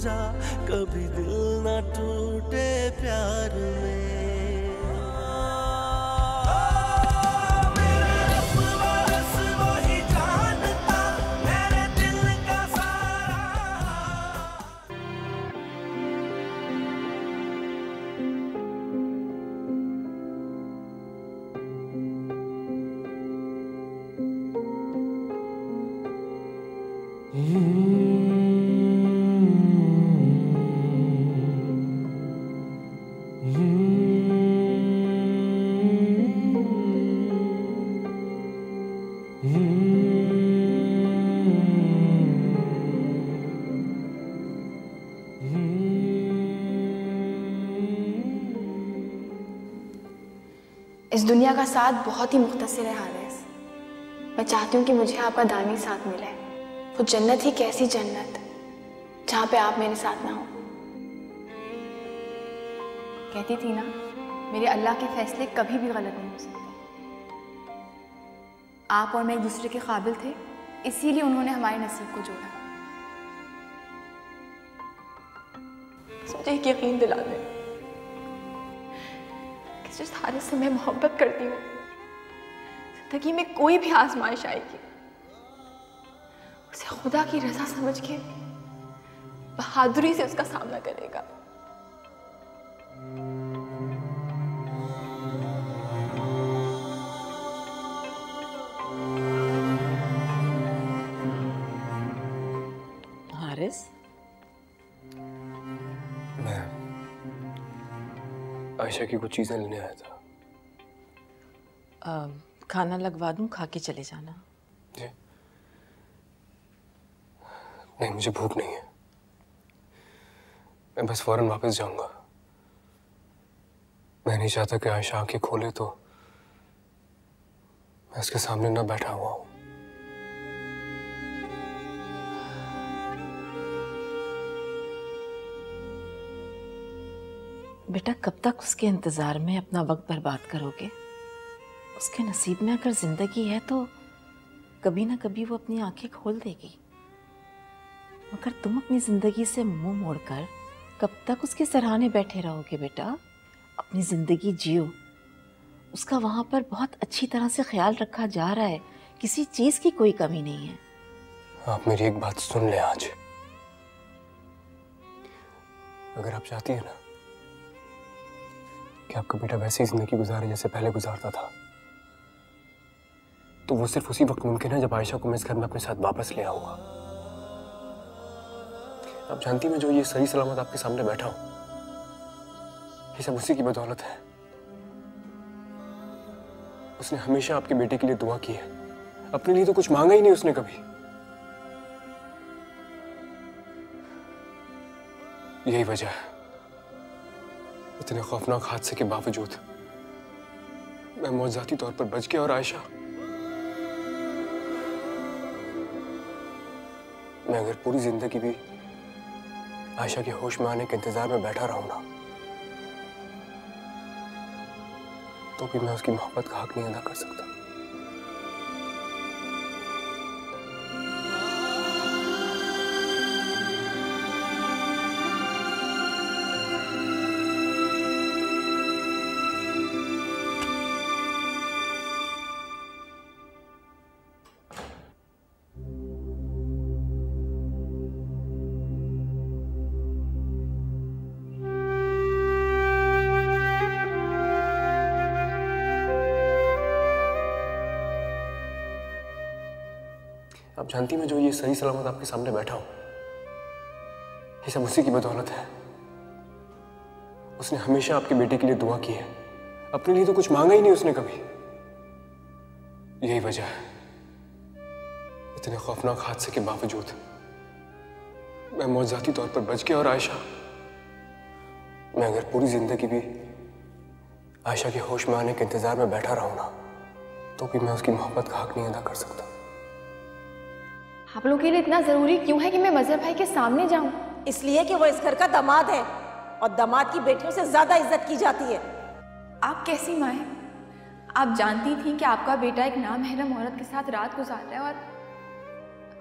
जा, कभी दिल ना टूटे प्यार में। इस दुनिया का साथ बहुत ही मुख्तसर है हारिस। मैं चाहती हूँ कि मुझे आपका दामी साथ मिले। वो जन्नत ही कैसी जन्नत जहाँ पे आप मेरे साथ ना हो। कहती थी ना, मेरे अल्लाह के फैसले कभी भी गलत नहीं हो सकते। आप और मैं एक दूसरे के काबिल थे, इसीलिए उन्होंने हमारे नसीब को जोड़ा। मुझे एक यकीन दिला दे कि जिस हारिस से मैं मोहब्बत करती हूँ, जिंदगी में कोई भी आजमाइश आएगी, उसे खुदा की रजा समझ के बहादुरी से उसका सामना करेगा। हारिस, मैं आयशा की कुछ चीजें लेने आया था। खाना लगवा दूं, खा के चले जाना। जी नहीं, मुझे भूख नहीं है। मैं बस फौरन वापस जाऊंगा। मैं नहीं चाहता कि आयशा आंखें खोले तो मैं उसके सामने ना बैठा हुआ हूं। बेटा, कब तक उसके इंतजार में अपना वक्त बर्बाद करोगे? उसके नसीब में अगर जिंदगी है तो कभी ना कभी वो अपनी आंखें खोल देगी। मगर तुम अपनी जिंदगी से मुंह मोड़कर कब तक उसके सराहने बैठे रहोगे? बेटा, अपनी जिंदगी जियो। उसका वहां पर बहुत अच्छी तरह से ख्याल रखा जा रहा है, किसी चीज की कोई कमी नहीं है। आप मेरी एक बात सुन लें आज। अगर आप चाहती है ना कि आपका बेटा वैसी जिंदगी गुजारे जैसे पहले गुजारता था, तो वो सिर्फ उसी वक्त मुमकिन है जब आयशा को मैं इस घर में अपने साथ वापस ले आऊंगा। आप जानती हैं, मैं जो ये सही सलामत आपके सामने बैठा हूं, ये सब उसी की बदौलत है। उसने हमेशा आपके बेटे के लिए दुआ की है, अपने लिए तो कुछ मांगा ही नहीं उसने कभी। यही वजह है, इतने खौफनाक हादसे के बावजूद मैं मौजूदाती तौर पर बच गया। और आयशा, मैं अगर पूरी जिंदगी भी आयशा के होश में आने के इंतजार में बैठा रहूं ना, तो भी मैं उसकी मोहब्बत का हक नहीं अदा कर सकता। आप जानती हैं, मैं जो ये सही सलामत आपके सामने बैठा हूं, ये सब उसी की बदौलत है। उसने हमेशा आपके बेटे के लिए दुआ की है, अपने लिए तो कुछ मांगा ही नहीं उसने कभी। यही वजह है, इतने खौफनाक हादसे के बावजूद मैं मौजूदाती तौर पर बच गया। और आयशा, मैं अगर पूरी जिंदगी भी आयशा के होश में आने के इंतजार में बैठा रहूं ना, तो भी मैं उसकी मोहब्बत का हक नहीं अदा कर सकता। आप लोगों के लिए इतना जरूरी क्यों है कि मैं मजहर भाई के सामने जाऊं? इसलिए कि वो इस घर का दामाद है और दामाद की बेटियों से ज्यादा इज्जत की जाती है। आप कैसी माँ हैं? आप जानती थी कि आपका बेटा एक नामहरम औरत के साथ रात गुजार रहा है और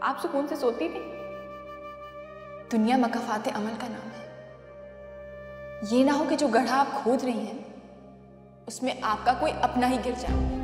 आप सुकून से सोती थी? दुनिया मकाफात अमल का नाम है। ये ना हो कि जो गड्ढा आप खोद रही हैं उसमें आपका कोई अपना ही गिर जाए।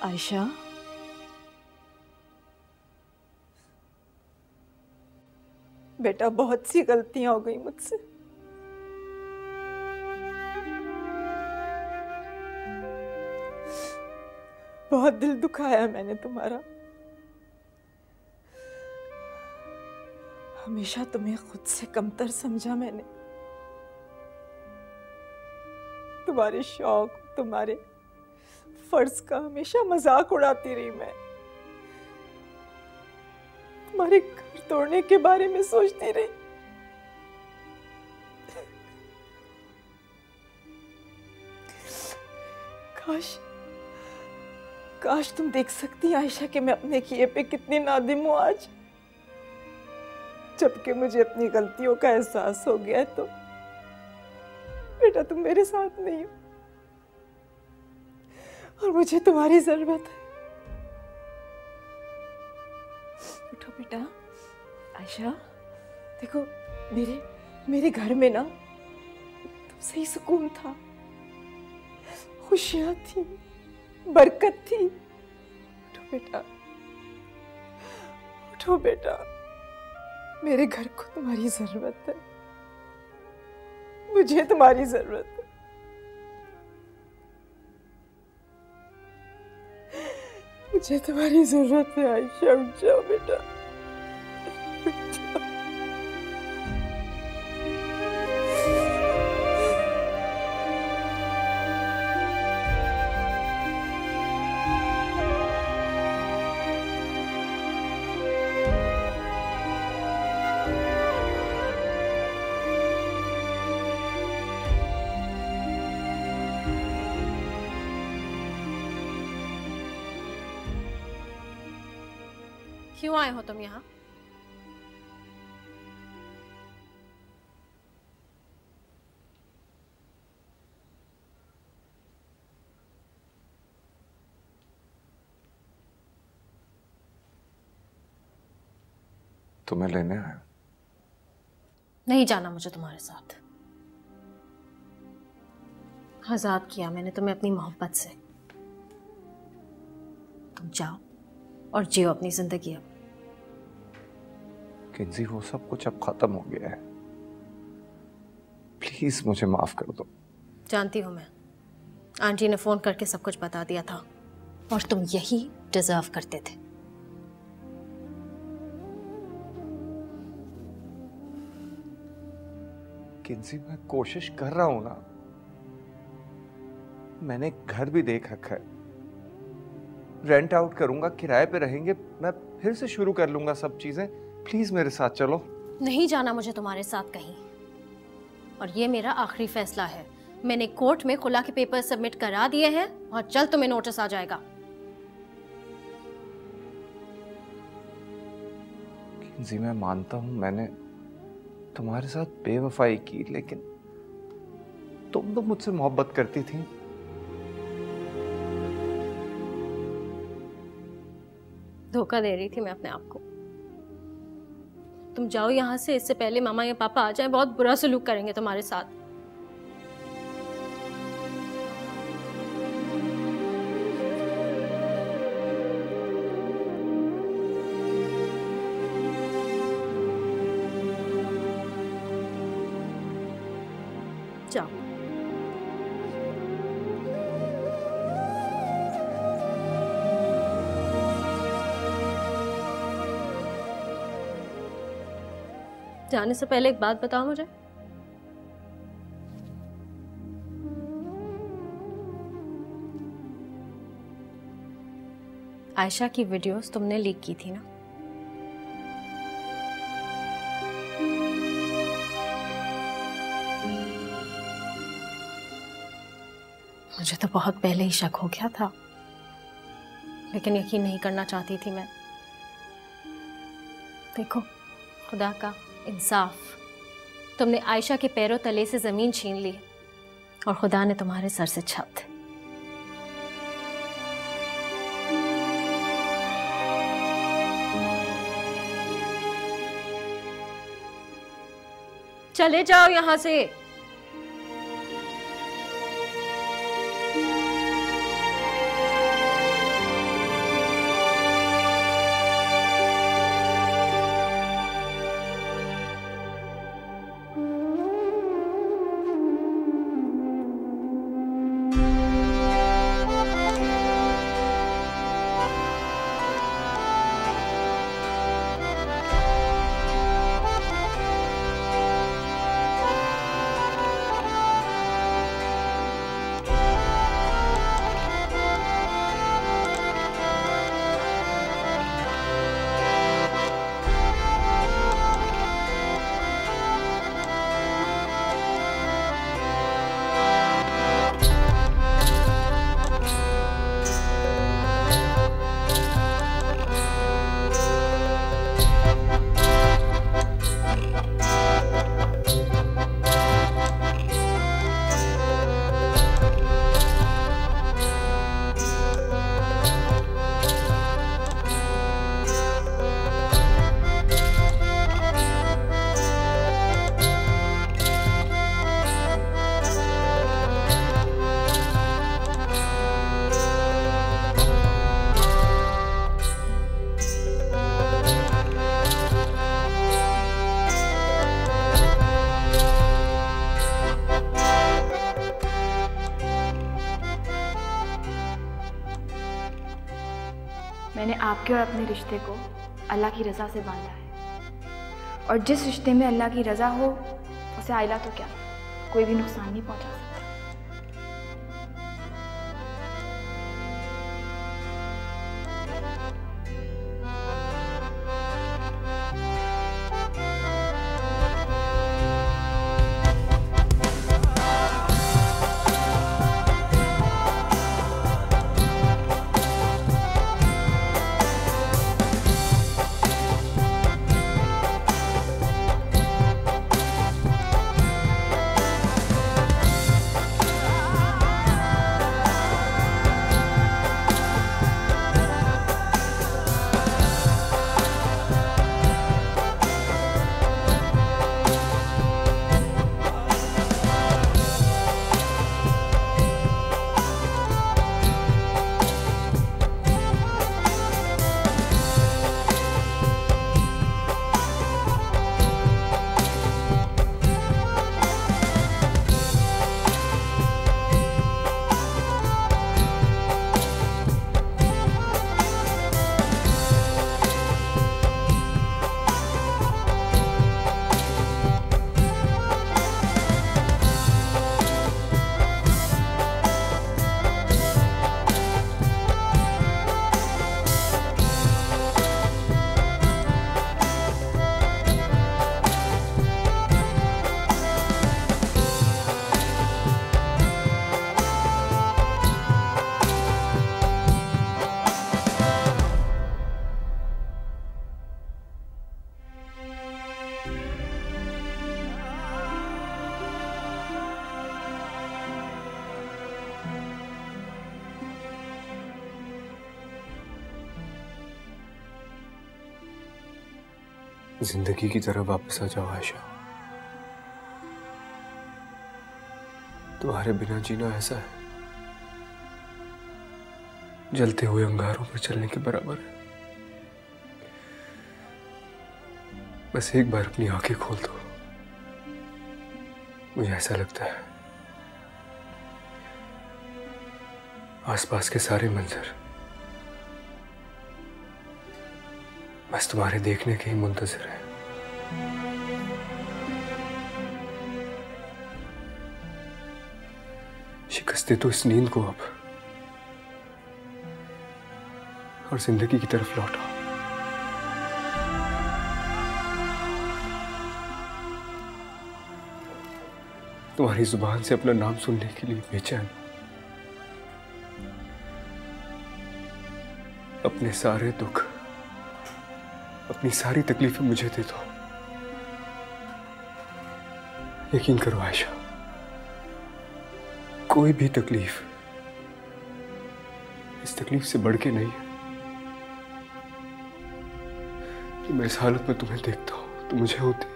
आयशा, बेटा बहुत सी गलतियां हो गई मुझसे। बहुत दिल दुखाया मैंने तुम्हारा। हमेशा तुम्हें खुद से कमतर समझा मैंने। तुम्हारे शौक, तुम्हारे फर्ज का हमेशा मजाक उड़ाती रही मैं। तुम्हारे घर तोड़ने के बारे में सोचती रही। काश तुम देख सकती आयशा कि मैं अपने किए पे कितनी नादिम हूं आज। जबकि मुझे अपनी गलतियों का एहसास हो गया है तो बेटा तुम मेरे साथ नहीं हो और मुझे तुम्हारी जरूरत है। उठो बेटा। आयशा, देखो मेरे घर में ना तुमसे ही सुकून था, खुशियां थी, बरकत थी। उठो बेटा, उठो बेटा। मेरे घर को तुम्हारी जरूरत है, मुझे तुम्हारी जरूरत है। मुझे तुम्हारी जरूरत है आयशा। उठ जाओ बेटा, उठ जाओ। क्यों आए हो तुम यहाँ? तुम्हें लेने आया। नहीं जाना मुझे तुम्हारे साथ। आजाद किया मैंने तुम्हें अपनी मोहब्बत से। तुम जाओ और जियो अपनी जिंदगी। अब किंजी, वो सब कुछ अब खत्म हो गया है। प्लीज मुझे माफ कर दो। जानती हूं मैं, आंटी ने फोन करके सब कुछ बता दिया था और तुम यही डिजर्व करते थे। किंजी, मैं कोशिश कर रहा हूं ना। मैंने घर भी देख रखा है, रेंट आउट करूंगा, किराए पे रहेंगे, मैं फिर से शुरू कर लूंगा सब चीजें। प्लीज मेरे साथ चलो। नहीं जाना मुझे तुम्हारे साथ कहीं, और ये मेरा आखिरी फैसला है। मैंने कोर्ट में खुला के पेपर सबमिट करा दिए हैं और जल्द तुम्हें नोटिस आ जाएगा। जी मैं मानता हूं मैंने तुम्हारे साथ बेवफाई की, लेकिन तुम तो मुझसे मोहब्बत करती थी। धोखा दे रही थी मैं अपने आप को। तुम जाओ यहाँ से, इससे पहले मामा या पापा आ जाए, बहुत बुरा सलूक करेंगे तुम्हारे साथ। जाओ। जाने से पहले एक बात बताओ मुझे। आयशा की वीडियोस तुमने लीक की थी ना? मुझे तो बहुत पहले ही शक हो गया था, लेकिन यकीन नहीं करना चाहती थी मैं। देखो, खुदा का इंसाफ, तुमने आयशा के पैरों तले से जमीन छीन ली और खुदा ने तुम्हारे सर से छत। चले जाओ यहां से। मैंने आपके और अपने रिश्ते को अल्लाह की रज़ा से बांधा है, और जिस रिश्ते में अल्लाह की रज़ा हो उसे आइला तो क्या, कोई भी नुकसान नहीं पहुंचा सकता। जिंदगी की तरफ वापस आ जाओ आयशा। तुम्हारे बिना जीना ऐसा है, जलते हुए अंगारों पर चलने के बराबर है। बस एक बार अपनी आंखें खोल दो, मुझे ऐसा लगता है आसपास के सारे मंजर बस तुम्हारे देखने के ही मुंतजिर है। शिकस्ते तो इस नींद को अब और जिंदगी की तरफ लौटाओ। तुम्हारी जुबान से अपना नाम सुनने के लिए बेचैन, अपने सारे दुख, अपनी सारी तकलीफें मुझे दे दो। यकीन करो आयशा, कोई भी तकलीफ इस तकलीफ से बढ़ के नहीं है कि मैं इस हालत में तुम्हें देखता हूं तो मुझे होती है।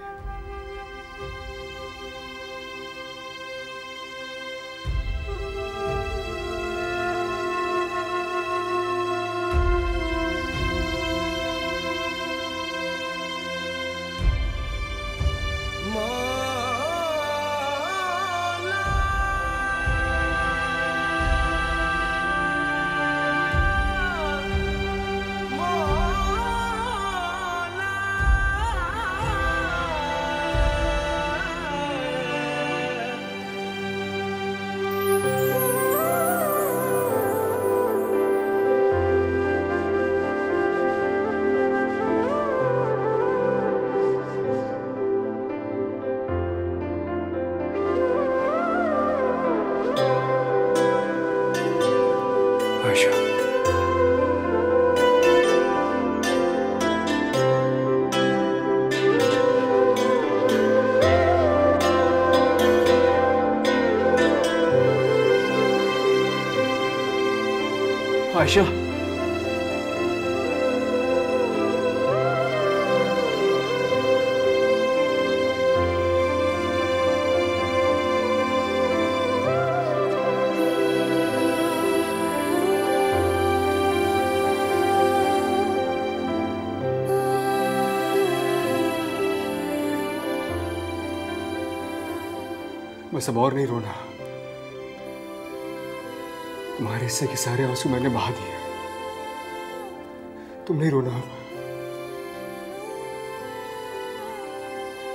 आयशा, बस अब और नहीं रोना। तुम्हारे हिस्से के सारे आंसू मैंने बहा दिए, तुम नहीं रोना।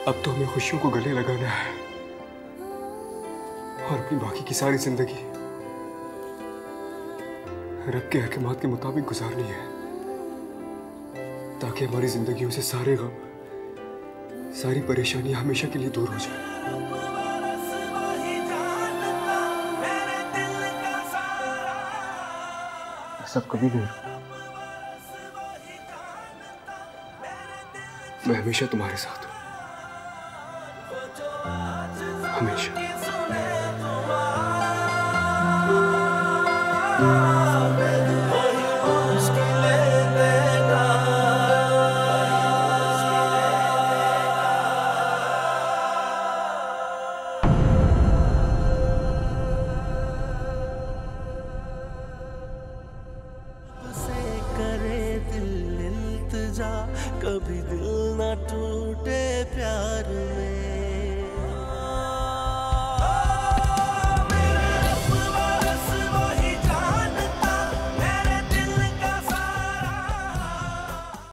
अब तो हमें खुशियों को गले लगाना है और अपनी बाकी की सारी जिंदगी रब के अहकामात के मुताबिक गुजारनी है, ताकि हमारी जिंदगियों से सारे गम, सारी परेशानियां हमेशा के लिए दूर हो जाए। सब कभी नहीं, मैं हमेशा तुम्हारे साथ हूं, हमेशा। कभी दिल ना टूटे प्यार में।